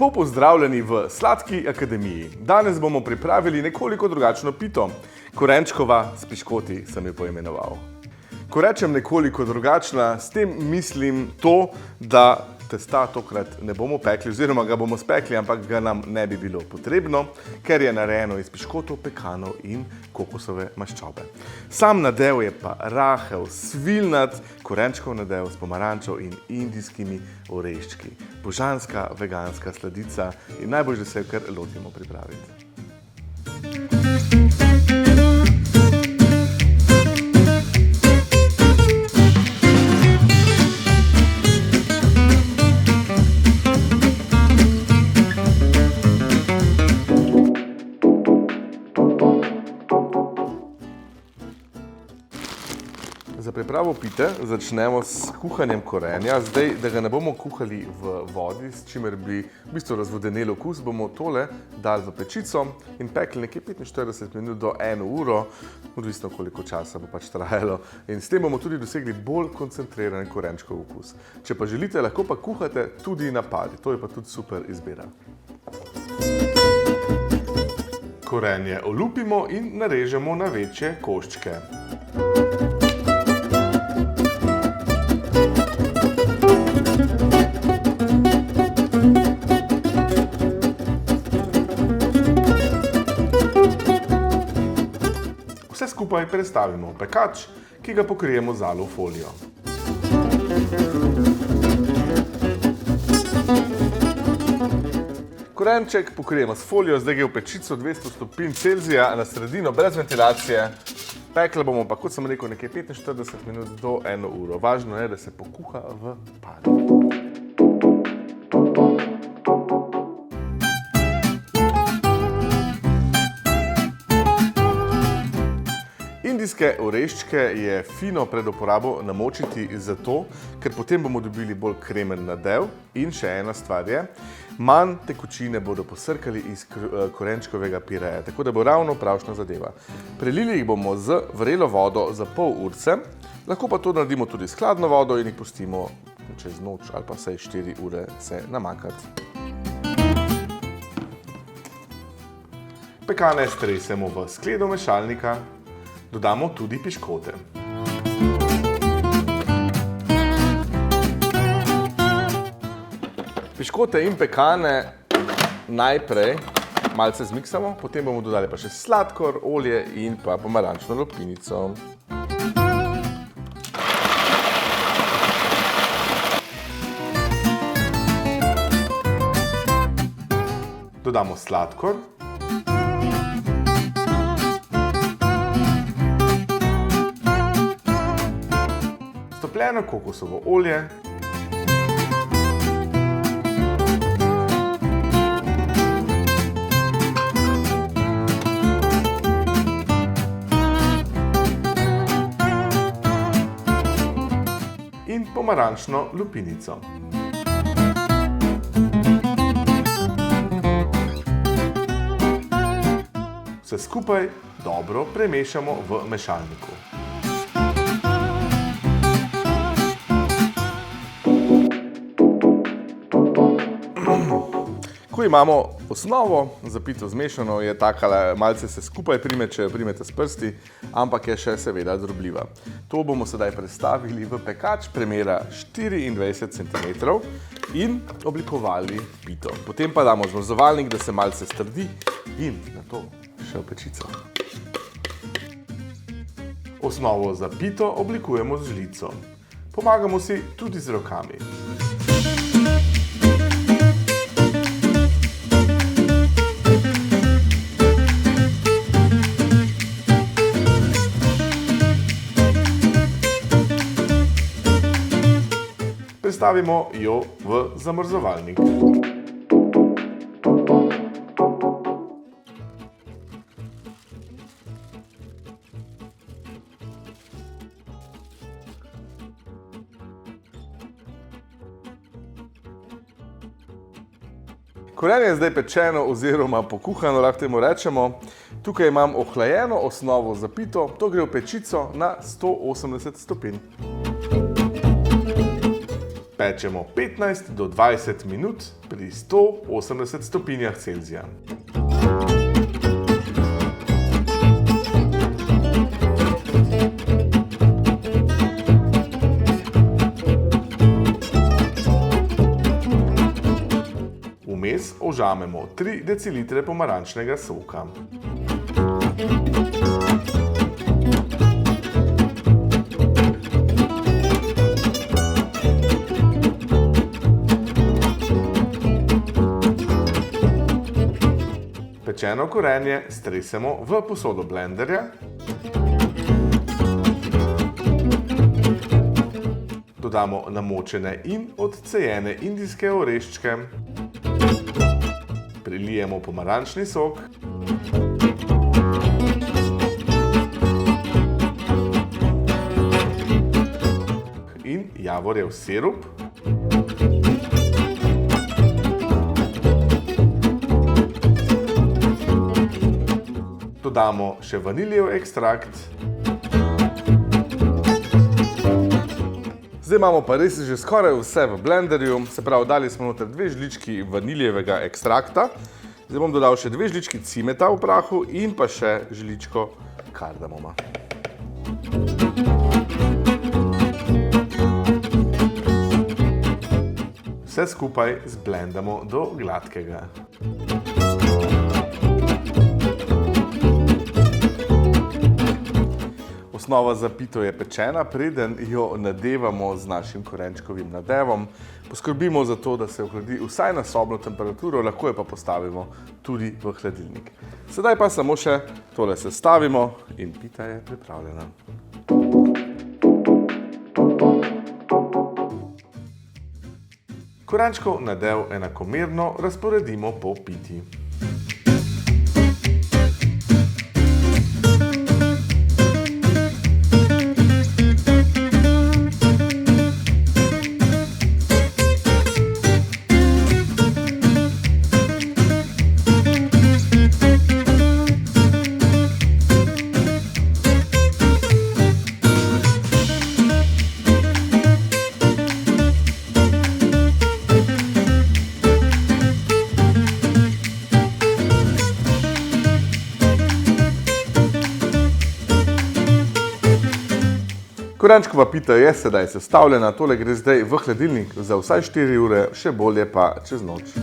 Lepo pozdravljeni v Sladki akademiji. Danes bomo pripravili nekoliko drugačno pito. Korenčkova s piškoti sem jo poimenoval. Ko rečem nekoliko drugačna, s tem mislim to, da testa tokrat ne bomo pekli, oziroma ga bomo spekli, ampak ga nam ne bi bilo potrebno, ker je narejeno iz piškotov, pekanov in kokosove maščobe. Sam nadev je pa rahel, svilnat, korenčkov nadev s pomarančo in indijskimi oreščki. Božanska veganska sladica in najbolj, da se jo kar lotimo pripraviti. Za pripravo pite začnemo s kuhanjem korenja. Zdaj, da ga ne bomo kuhali v vodi, s čimer bi v bistvu razvodenel okus, bomo tole dali v pečico in pekli nekje 45 minut do 1 uro, odvisno koliko časa bo pač trajalo. In s tem bomo tudi dosegli bolj koncentriran korenčkov okus. Če pa želite, lahko pa kuhate tudi na pari. To je pa tudi super izbira. Korenje olupimo in narežemo na večje koščke. Vse skupaj prestavimo v pekač, ki ga pokrijemo z alu folijo. Korenček pokrijemo s folijo, zdaj ga v pečico 200 stopinj Celzija na sredino, brez ventilacije. Pekla bomo pa, kot sem rekel, nekje 45 minut do 1 uro. Važno je, da se pokuha v pari. Indijske oreščke je fino pred uporabo namočiti zato, ker potem bomo dobili bolj kremen nadev. In še ena stvar je, manj tekočine bodo posrkali iz korenčkovega pireja, tako da bo ravno pravšna zadeva. Prelili jih bomo z vrelo vodo za pol urce, lahko pa to naredimo tudi s hladno vodo in jih pustimo čez noč ali pa vsaj 4 ure se namakati. Pekane stresemo v skledo mešalnika. Dodamo tudi piškote. Piškote in pekane najprej malce zmiksamo, potem bomo dodali pa še sladkor, olje in pa pomarančno lupinico. Dodamo sladkor. Stopljeno kokosovo olje, in pomarančno lupinico. Vse skupaj dobro premešamo v mešalniku. Ko imamo osnovo za pito zmešano, je takale, malce se skupaj prime, če jo primete s prsti, ampak je še seveda drobljiva. To bomo sedaj prestavili v pekač premera 24 cm in oblikovali pito. Potem pa damo zmrzovalnik, da se malce strdi in nato še v pečico. Osnovo za pito oblikujemo z žlico. Pomagamo si tudi z rokami. Prestavimo jo v zamrzovalnik. Korenje je zdaj pečeno oziroma pokuhano, lahko temu rečemo. Tukaj imam ohlajeno osnovo za pito, to gre v pečico na 180 stopinj. pečemo 15 do 20 minut pri 180 stopinjah Celzija. Vmes ožamemo 3 decilitre pomarančnega soka. Pečeno korenje stresemo v posodo blenderja. Dodamo namočene in odcejene indijske oreščke. Prilijemo pomarančni sok. In javorjev sirup. Dodamo še vaniljev ekstrakt. Zdaj imamo pa res že skoraj vse v blenderju, se pravi, dali smo noter 2 žlički vaniljevega ekstrakta. Zdaj bom dodal še 2 žlički cimeta v prahu in pa še žličko kardamoma. Vse skupaj zblendamo do gladkega. Osnova za pito je pečena, preden jo nadevamo z našim korenčkovim nadevom. Poskrbimo za to, da se ohladi vsaj na sobno temperaturo, lahko jo pa postavimo tudi v hladilnik. Sedaj pa samo še tole sestavimo in pita je pripravljena. Korenčkov nadev enakomerno razporedimo po piti. Korenčkova pita je sedaj sestavljena, tole gre zdaj v hladilnik za vsaj 4 ure, še bolje pa čez noč.